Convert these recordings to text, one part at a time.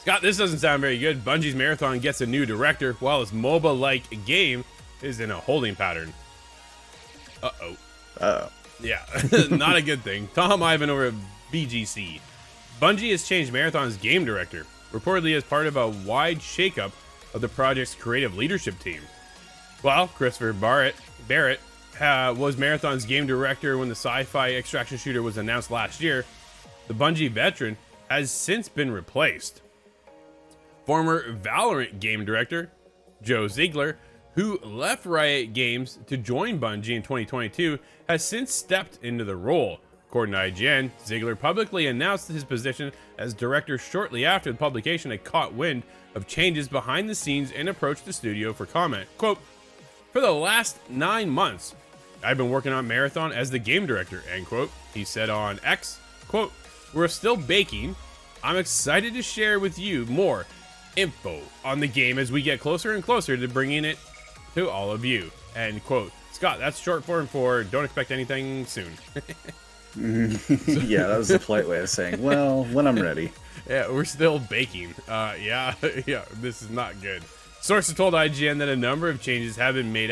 Scott, this doesn't sound very good. Bungie's Marathon gets a new director while its MOBA-like game is in a holding pattern. Uh-oh. Uh-oh. Yeah, not a good thing. Tom Ivan over at BGC. Bungie has changed Marathon's game director, reportedly as part of a wide shakeup of the project's creative leadership team. Well, Christopher Barrett was Marathon's game director when the sci-fi extraction shooter was announced last year. The Bungie veteran has since been replaced. Former Valorant game director Joe Ziegler, who left Riot Games to join Bungie in 2022, has since stepped into the role. According to IGN, Ziegler publicly announced his position as director shortly after the publication had caught wind of changes behind the scenes and approached the studio for comment. Quote, "For the last 9 months, I've been working on Marathon as the game director," end quote. He said on X, quote, "We're still baking. I'm excited to share with you more info on the game as we get closer and closer to bringing it to all of you," end quote. Scott, that's short form for don't expect anything soon. Yeah, that was a polite way of saying, well, when I'm ready. Yeah, we're still baking. Yeah, this is not good. Sources told IGN that a number of changes have been made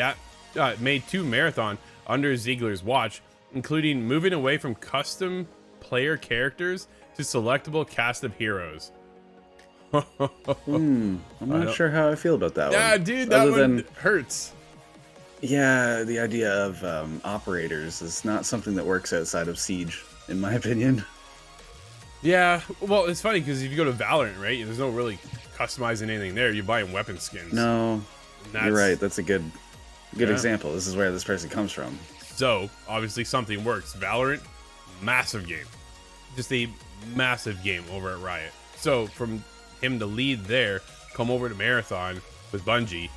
to Marathon under Ziegler's watch, including moving away from custom player characters to selectable cast of heroes. I'm not sure how I feel about that one. Yeah, dude, that one hurts. Yeah, the idea of operators is not something that works outside of Siege, in my opinion. Yeah, well, it's funny because if you go to Valorant, right, there's no really customizing anything there. You're buying weapon skins. No, you're right. That's a good example. This is where this person comes from. So, obviously something works. Valorant, massive game. Just a massive game over at Riot. So, from him to lead there, come over to Marathon with Bungie.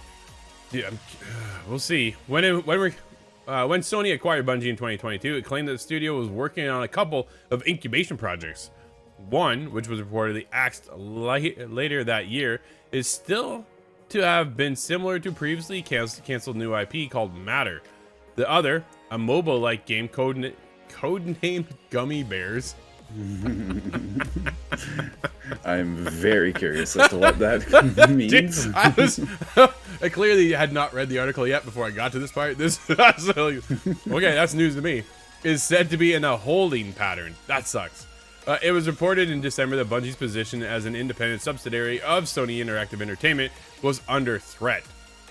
Yeah, we'll see. When Sony acquired Bungie in 2022, it claimed that the studio was working on a couple of incubation projects. One, which was reportedly axed later that year, is still to have been similar to previously canceled new IP called Matter. The other, a MOBA-like game codenamed Gummy Bears. I'm very curious as to what that means. I clearly had not read the article yet before I got to this part. Okay, that's news to me. Is said to be in a holding pattern. That sucks. It was reported in December that Bungie's position as an independent subsidiary of Sony Interactive Entertainment was under threat.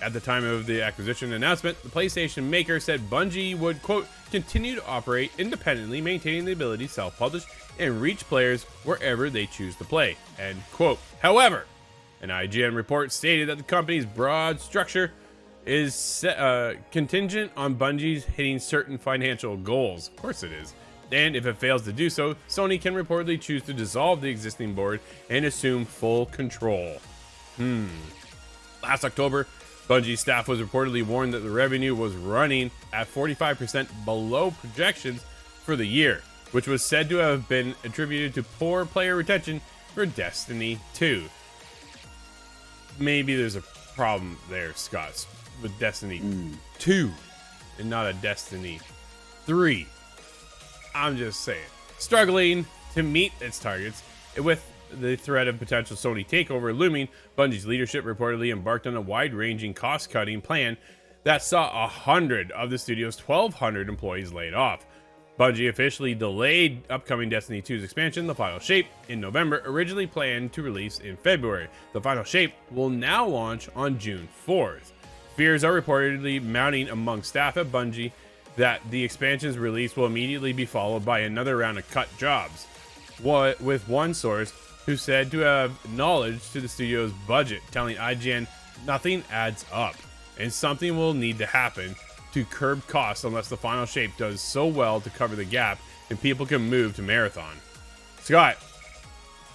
At the time of the acquisition announcement, the PlayStation maker said Bungie would, quote, continue to operate independently, maintaining the ability to self-publish and reach players wherever they choose to play, end quote. However, an IGN report stated that the company's broad structure is contingent on Bungie's hitting certain financial goals. Of course it is. And if it fails to do so, Sony can reportedly choose to dissolve the existing board and assume full control. Last October, Bungie staff was reportedly warned that the revenue was running at 45% below projections for the year, which was said to have been attributed to poor player retention for Destiny 2. Maybe there's a problem there, Scott, with Destiny 2 and not a Destiny 3. I'm just saying. Struggling to meet its targets with the threat of potential Sony takeover looming, Bungie's leadership reportedly embarked on a wide-ranging cost-cutting plan that saw 100 of the studio's 1,200 employees laid off. Bungie officially delayed upcoming Destiny 2's expansion, The Final Shape, in November, originally planned to release in February. The Final Shape will now launch on June 4th. Fears are reportedly mounting among staff at Bungie that the expansion's release will immediately be followed by another round of cut jobs, with one source who said to have knowledge to the studio's budget, telling IGN nothing adds up, and something will need to happen to curb costs unless The Final Shape does so well to cover the gap and people can move to Marathon. Scott,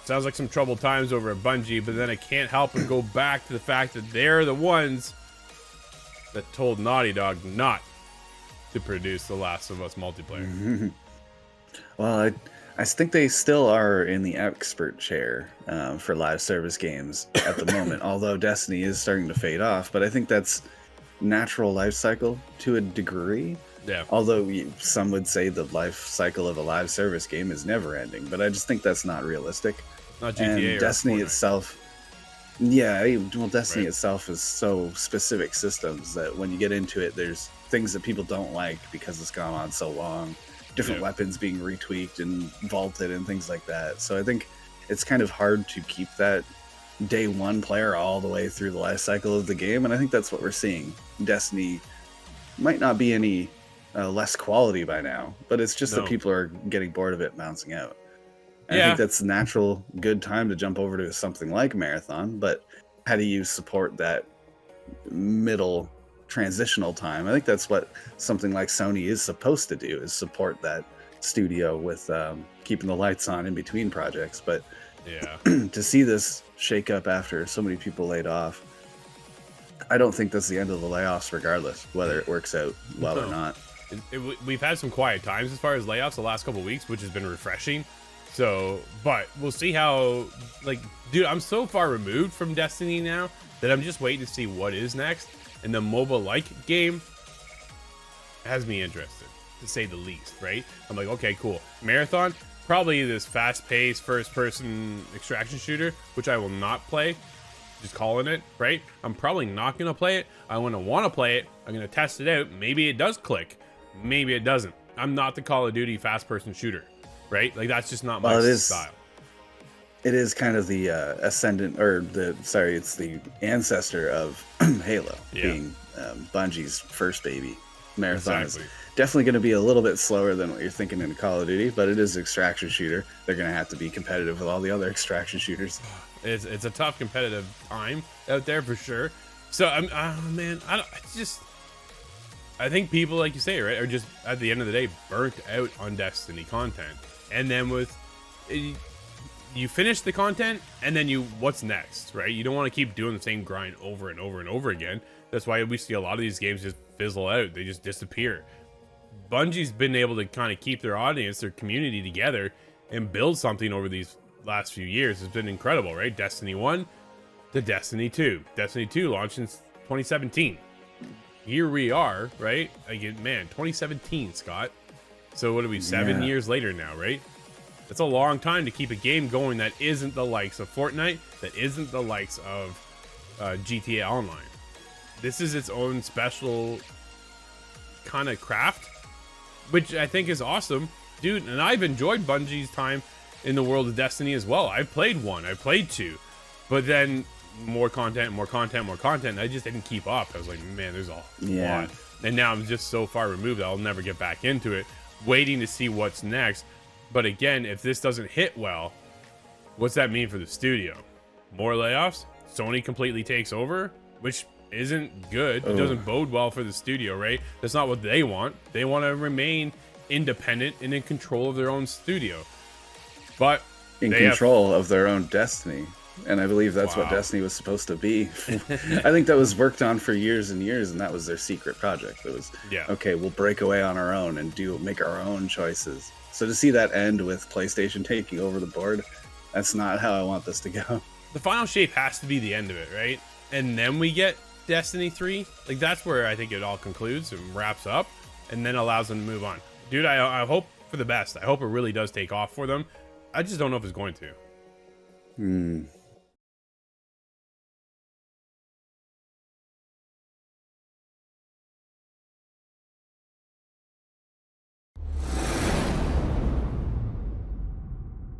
sounds like some troubled times over at Bungie, but then I can't help but go back to the fact that they're the ones that told Naughty Dog not to produce The Last of Us multiplayer. Well, I think they still are in the expert chair for live service games at the moment, although Destiny is starting to fade off, but I think that's natural life cycle to a degree. Yeah. Although some would say the life cycle of a live service game is never ending, but I just think that's not realistic. Not GTA and or Destiny Fortnite. itself, Yeah, well, Destiny right? itself is so specific systems that when you get into it, there's things that people don't like because it's gone on so long. Different Yeah, weapons being retweaked and vaulted and things like that. So I think it's kind of hard to keep that day one player all the way through the life cycle of the game, and I think that's what we're seeing. Destiny might not be any less quality by now, but it's just that no, people are getting bored of it bouncing out. And I think yeah, that's a natural, good time to jump over to something like Marathon. But how do you support that middle transitional time? I think that's what something like Sony is supposed to do: is support that studio with keeping the lights on in between projects. But yeah. to see this shake up after so many people laid off, I don't think that's the end of the layoffs, regardless whether it works out well or No. not. We've had some quiet times as far as layoffs the last couple weeks, which has been refreshing. So, but we'll see how, like, dude, I'm so far removed from Destiny now that I'm just waiting to see what is next. And the MOBA-like game has me interested, to say the least, right? I'm like, okay, cool. Marathon, probably this fast-paced first-person extraction shooter, which I will not play. Just calling it, right? I'm probably not going to play it. I want to play it. I'm going to test it out. Maybe it does click. Maybe it doesn't. I'm not the Call of Duty fast-person shooter, right? Like, that's just not my Well, style. it is kind of the ascendant, or it's the ancestor of Halo, Yeah, being Bungie's first baby. Marathon exactly. is definitely going to be a little bit slower than what you're thinking in Call of Duty, but it is an extraction shooter. They're going to have to be competitive with all the other extraction shooters. It's a tough competitive time out there for sure. So I'm, oh man, I think people, like you say, right, are just at the end of the day burnt out on Destiny content, and then you finish the content, and then what's next, right? You don't want to keep doing the same grind over and over and over again. That's why we see a lot of these games just fizzle out. They just disappear. Bungie's been able to kind of keep their audience, their community together, and build something over these last few years. It's been incredible, right? Destiny 1 to Destiny 2. Destiny 2 launched in 2017. Here we are, right? Again, man, 2017, Scott. So what are we, 7 Yeah. years later now, right? That's a long time to keep a game going that isn't the likes of Fortnite, that isn't the likes of GTA Online. This is its own special kind of craft, which I think is awesome, dude. And I've enjoyed Bungie's time in the world of Destiny as well. I've played 1, I've played 2, but then more content, more content, more content. I just didn't keep up. I was like, man, there's a lot. And now I'm just so far removed that I'll never get back into it, waiting to see what's next. But again, if this doesn't hit well, what's that mean for the studio? More layoffs? Sony completely takes over, which isn't good. It doesn't bode well for the studio, right? That's not what they want. They want to remain independent and in control of their own studio. But In control of their own destiny. And I believe that's what Destiny was supposed to be. I think that was worked on for years and years, and that was their secret project. It was, okay, we'll break away on our own and make our own choices. So to see that end with PlayStation taking over the board, that's not how I want this to go. The final shape has to be the end of it, right? And then we get Destiny 3. Like, that's where I think it all concludes and wraps up, and then allows them to move on. Dude, I hope for the best. I hope it really does take off for them. I just don't know if it's going to.